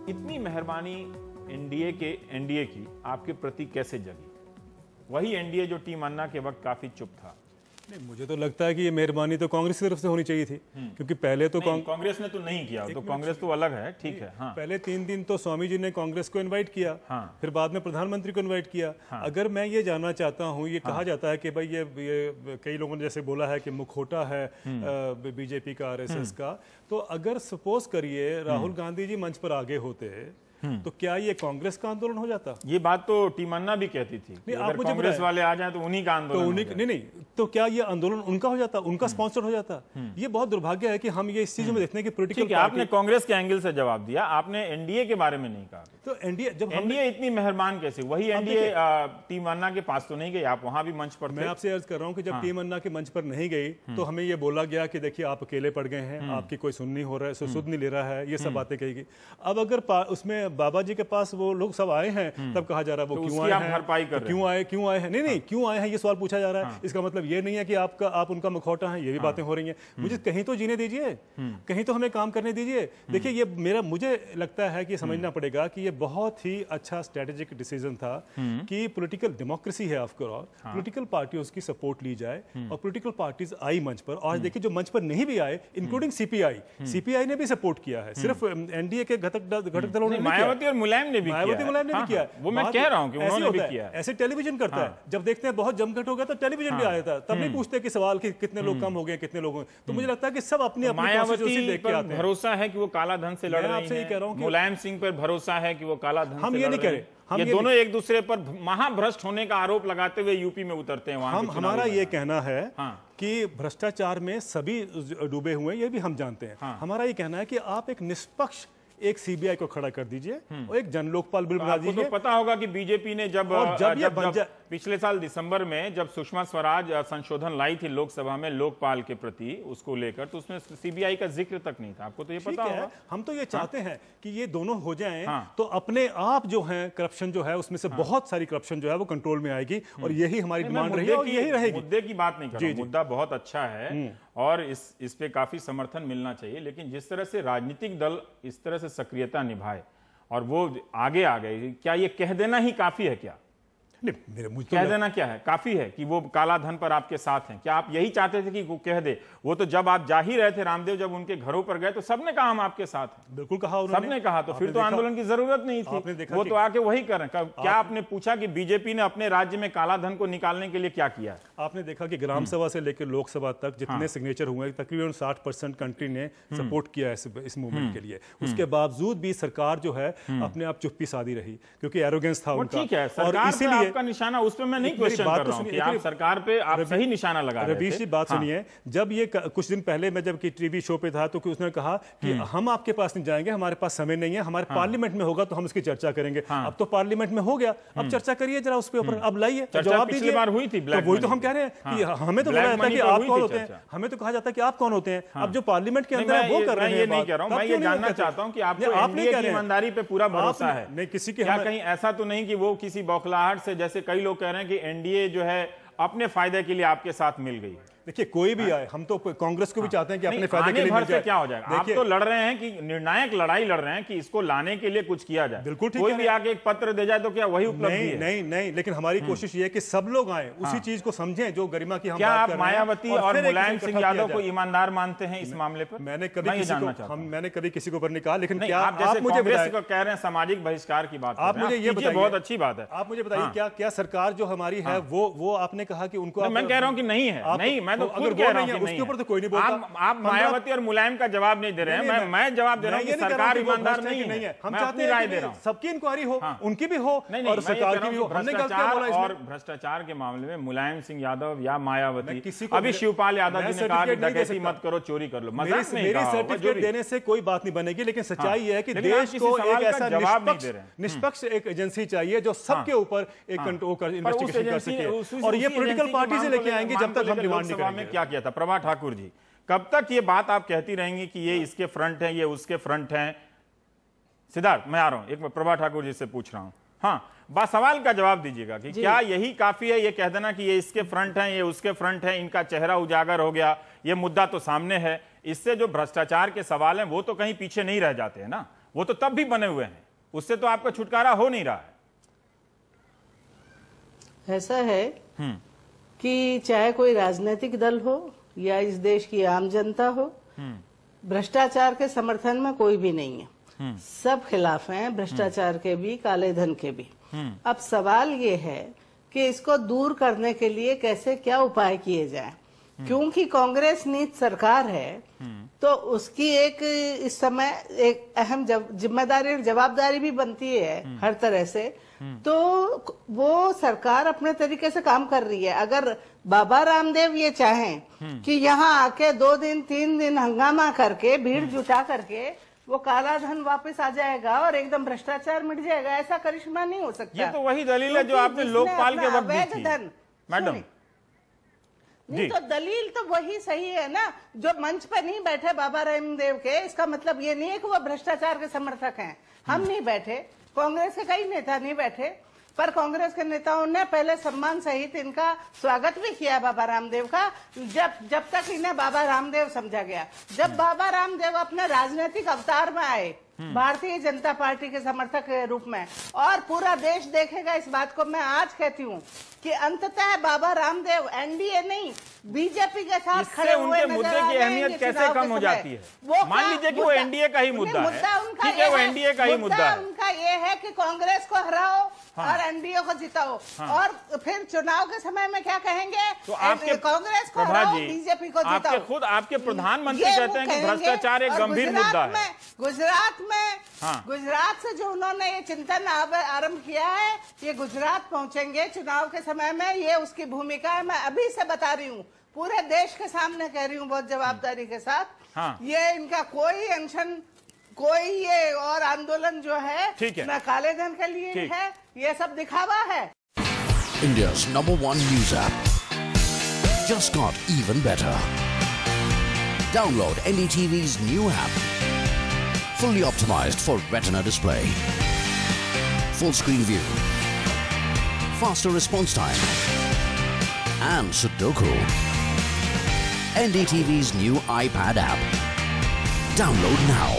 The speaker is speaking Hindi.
इतनी मेहरबानी एनडीए की आपके प्रति कैसे जगी? वही एनडीए जो टीम अन्ना के वक्त काफी चुप था। नहीं, मुझे तो लगता है कि ये मेहरबानी तो कांग्रेस की तरफ से होनी चाहिए थी, क्योंकि पहले तो कांग्रेस ने तो नहीं किया, तो कांग्रेस तो अलग है, ठीक है। हाँ। पहले 3 दिन तो स्वामी जी ने कांग्रेस को इनवाइट किया, हाँ। फिर बाद में प्रधानमंत्री को इनवाइट किया। हाँ। अगर मैं ये जानना चाहता हूँ, ये कहा जाता है कि भाई ये कई लोगों ने जैसे बोला है कि मुखौटा है बीजेपी का, आरएसएस का, तो अगर सपोज करिए राहुल गांधी जी मंच पर आगे होते तो क्या ये कांग्रेस का आंदोलन हो जाता? ये बात तो टीम अन्ना भी कहती थी। नहीं, आप मुझे कांग्रेस वाले आ जाएं तो उन्हीं का आंदोलन तो नहीं, तो क्या ये आंदोलन उनका हो जाता, उनका स्पॉन्सर हो जाता? ये बहुत दुर्भाग्य है कि हम ये इस चीज में देखते हैं कि पॉलिटिकल आपने कांग्रेस के एंगल से जवाब दिया, आपने एनडीए के बारे में नहीं कहा। तो एनडीए जब एनडीए इतनी मेहरबान कैसे? वही एनडीए टीम अन्ना के पास तो नहीं गई, आप वहां भी मंच पर थे। मैं आपसे अर्ज कर रहा हूं कि जब टीम अन्ना के मंच पर नहीं गई तो हमें ये बोला गया कि देखिए आप अकेले पड़ गए हैं, आपकी कोई सुन नहीं हो रहा है, सुध नहीं ले रहा है, ये सब बातें कही गई। अब अगर उसमें बाबा जी के पास वो लोग सब आए हैं, तब कहा जा रहा है वो क्यों आए हैं, क्यों आए हैं, नहीं क्यों आए हैं ये सवाल पूछा जा रहा है। इसका मतलब ये नहीं है कि आप उनका मुखौटा है, ये भी बातें हो रही हैं। मुझे कहीं तो जीने दीजिए, कहीं तो हमें काम करने दीजिए। देखिए ये मुझे लगता है कि समझना पड़ेगा कि ये बहुत ही अच्छा स्ट्रेटेजिक डिसीजन था कि पॉलिटिकल डेमोक्रेसी है, आफ्टर ऑल पॉलिटिकल पार्टियों की सपोर्ट ली जाए और पॉलिटिकल पार्टीज आई मंच पर। और देखिए जो मंच पर नहीं भी आए, इंक्लूडिंग सीपीआई ने भी सपोर्ट किया है, सिर्फ एनडीए के घटक दलों ने, मायावती और मुलायम ने भी किया। वो मैं कह रहा हूं कि उन्होंने भी किया। ऐसे टेलीविजन करता है, जब देखते हैं बहुत जमघट हो गया तो टेलीविजन भी आ जाता है, तब नहीं पूछते कि सवाल कि कितने लोग कम हो गए, कितने लोग। तो मुझे लगता है कि सब अपनी मायावती पर भरोसा है कि वो काला धन से लड़ रही है। आपसे ये कह रहा हूं, मुलायम सिंह पर भरोसा है कि वो काला धन हम ये नहीं कह रहे, ये दोनों एक दूसरे पर महाभ्रष्ट होने का आरोप लगाते हुए यूपी में उतरते हैं। हमारा ये कहना है कि भ्रष्टाचार में सभी डूबे हुए हैं, ये भी हम जानते हैं। हमारा ये कहना है कि आप एक निष्पक्ष एक सीबीआई को खड़ा कर दीजिए और एक जन लोकपाल बिल बना दीजिए। तो पता होगा कि बीजेपी ने जब पिछले साल दिसंबर में जब सुषमा स्वराज संशोधन लाई थी लोकसभा में लोकपाल के प्रति, उसको लेकर, तो उसमें सीबीआई का जिक्र तक नहीं था। आपको तो ये पता होगा। हम तो ये चाहते हैं कि ये दोनों हो जाएं, तो अपने आप जो है करप्शन जो है उसमें से बहुत सारी करप्शन जो है वो कंट्रोल में आएगी, और यही हमारी डिमांड रही है और यही रहेगी। मुद्दे की बात नहीं कर रहा हूं, मुद्दा बहुत अच्छा है और इस पे काफी समर्थन मिलना चाहिए, लेकिन जिस तरह से राजनीतिक दल इस तरह से सक्रियता निभाए और वो आगे आ गए, क्या ये कह देना ही काफी है? क्या कह देना क्या है काफी है कि वो काला धन पर आपके साथ हैं? क्या आप यही चाहते थे कि वो कह दे? वो तो जब आप जा ही रहे थे, रामदेव जब उनके घरों पर गए तो सबने कहा हम आपके साथ हैं। बिल्कुल कहा, सबने कहा, तो फिर तो आंदोलन की जरूरत नहीं थी। वो तो आके वही कर रहे हैं। क्या आपने पूछा कि बीजेपी ने अपने राज्य में काला धन को निकालने के लिए क्या किया है? आपने देखा कि ग्राम सभा से लेकर लोकसभा तक जितने सिग्नेचर हुए, तकरीबन 60% कंट्री ने सपोर्ट किया इस मूवमेंट के लिए। उसके बावजूद भी सरकार जो है अपने आप चुप्पी साधी रही, क्योंकि एरोगेंस था उनका। ठीक है, और इसीलिए आपका निशाना उस पे मैं नहीं क्वेश्चन कर रहा हूं कि आप सरकार पे आप सही निशाना लगा रहे थे। रवीश जी बात सुनिए, जब ये कुछ दिन पहले मैं जब टीवी शो पे था तो उसने कहा कि हम आपके पास नहीं जाएंगे, हमारे पास समय नहीं है, हमारे पार्लियामेंट में होगा तो हम इसकी चर्चा करेंगे। अब तो पार्लियामेंट में हो गया, अब चर्चा करिए जरा उस पे ऊपर, अब लाइए जवाब दीजिए। बार हुई थी तो वही तो हम कह रहे हैं कि हमें तो बोला जाता है कि आप कौन होते हैं, हमें तो कहा जाता है कि आप कौन होते हैं। अब जो पार्लियामेंट के अंदर है वो कर रहे हैं। ये नहीं कह रहा हूं, मैं ये जानना चाहता हूं कि आपको एनडीए की ईमानदारी पे पूरा भरोसा है? नहीं, किसी के क्या कहीं ऐसा तो नहीं कि वो किसी बौखलाहट से, जैसे कई लोग कह रहे हैं कि एनडीए जो है अपने फायदे के लिए आपके साथ मिल गई? देखिए कोई भी आए, हम तो कांग्रेस को भी चाहते हैं कि अपने फायदे के लिए मिल जाए। क्या हो जाएगा? आप तो लड़ रहे हैं कि निर्णायक लड़ाई लड़ रहे हैं कि इसको लाने के लिए कुछ किया जाए। बिल्कुल ठीक है। कोई भी आके एक पत्र दे जाए तो क्या वही उपलब्धि है? नहीं, लेकिन हमारी कोशिश ये है कि सब लोग आए, उसी चीज को समझें जो गरिमा की हम क्या आप मायावती और मुलायम सिंह यादव को ईमानदार मानते हैं इस मामले पर? मैंने कभी किसी को नहीं कहा, लेकिन क्या आप जैसे कांग्रेस को कह रहे हैं सामाजिक बहिष्कार की बात, आप मुझे ये बताइए, बहुत अच्छी बात है। आप मुझे बताइए क्या सरकार जो हमारी है वो आपने कहा कि उनको, मैं कह रहा हूं कि नहीं है। नहीं, मैं तो खुद कह रहा हूं उसके ऊपर तो कोई नहीं बोलता। आप मायावती और मुलायम का जवाब नहीं दे रहे हैं, मैं जवाब दे रहा हूं कि सरकार ईमानदार नहीं है। हम चाहते हैं कि सबकी इंक्वायरी हो, उनकी भी हो और सरकार की भी हो। हमने गलत क्या बोला इसमें? और भ्रष्टाचार के मामले में मुलायम सिंह यादव या मायावती, अभी शिवपाल यादव जी ने कहा कि डकैती मत करो, चोरी कर लो। मेरी सर्टिफिकेट देने से कोई बात नहीं बनेगी, लेकिन सच्चाई है कि देश को एक ऐसा निष्पक्ष एक एजेंसी चाहिए जो सबके ऊपर एक इन्वेस्टिगेशन कर सके, और ये पॉलिटिकल पार्टी से लेके आएंगे जब तक हम डिमांड नहीं करेंगे। क्या किया था प्रभा ठाकुर जी? कब तक ये बात आप कहती रहेंगी कि ये इसके फ्रंट है, ये उसके फ्रंट है? सिद्धार्थ, मैं आ रहा हूं, एक मैं प्रभा ठाकुर जी से पूछ रहा हूं। हाँ, सवाल का जवाब दीजिएगा कि क्या यही काफी है ये कह देना कि ये इसके फ्रंट है, ये उसके फ्रंट है, इनका चेहरा उजागर हो गया, ये मुद्दा तो सामने है, इससे जो भ्रष्टाचार के सवाल हैं वो तो कहीं पीछे नहीं रह जाते हैं ना? वो तो तब भी बने हुए हैं, उससे तो आपका छुटकारा हो नहीं रहा है। ऐसा है कि चाहे कोई राजनीतिक दल हो या इस देश की आम जनता हो, भ्रष्टाचार के समर्थन में कोई भी नहीं है। सब खिलाफ हैं, भ्रष्टाचार के भी, काले धन के भी। अब सवाल ये है कि इसको दूर करने के लिए कैसे क्या उपाय किए जाए, क्योंकि कांग्रेस नीत सरकार है तो उसकी एक इस समय एक अहम जिम्मेदारी और जवाबदारी भी बनती है हर तरह से। तो वो सरकार अपने तरीके से काम कर रही है। अगर बाबा रामदेव ये चाहें कि यहाँ आके 2 दिन 3 दिन हंगामा करके, भीड़ जुटा करके वो काला धन वापस आ जाएगा और एकदम भ्रष्टाचार मिट जाएगा, ऐसा करिश्मा नहीं हो सकता। ये तो वही दलील है जो आपने लोकपाल के वक्त दी थी मैडम। नहीं तो दलील तो वही सही है ना, जो मंच पर नहीं बैठे बाबा रामदेव के, इसका मतलब ये नहीं है कि वो भ्रष्टाचार के समर्थक हैं। हम नहीं बैठे, कांग्रेस के कई नेता नहीं बैठे, पर कांग्रेस के नेताओं ने पहले सम्मान सहित इनका स्वागत भी किया बाबा रामदेव का, जब तक इन्हें बाबा रामदेव समझा गया। जब बाबा रामदेव अपने राजनीतिक अवतार में आए भारतीय जनता पार्टी के समर्थक के रूप में, और पूरा देश देखेगा इस बात को, मैं आज कहती हूँ कि अंततः बाबा रामदेव एनडीए नहीं बीजेपी के साथ खड़े हुए उनके मुद्दे की अहमियत कैसे कम हो जाती है। मान लीजिए कि वो एनडीए का ही मुद्दा है, ठीक है, वो एनडीए का ही मुद्दा है। उनका ये है कि कांग्रेस को हराओ और एनडीए को जिताओ, और फिर चुनाव के समय में क्या कहेंगे, तो आपके कांग्रेस को हराओ, बीजेपी को जिताओ। खुद आपके प्रधानमंत्री कहते हैं कि भ्रष्टाचार एक गंभीर मुद्दा है। गुजरात से जो उन्होंने ये चिंतन आरंभ किया है, ये गुजरात पहुंचेंगे चुनाव के समय में, ये उसकी भूमिका है। मैं अभी से बता रही हूँ, पूरे देश के सामने कह रही हूँ बहुत जवाबदारी के साथ। ये इनका कोई अनशन, कोई ये और आंदोलन जो है न काले धन के लिए है, ये सब दिखावा है। India's #1 news app just got even better. Download NDTV's new app. Fully optimized for retina display. Full screen view. Faster response time. And Sudoku. NDTV's new iPad app. Download now.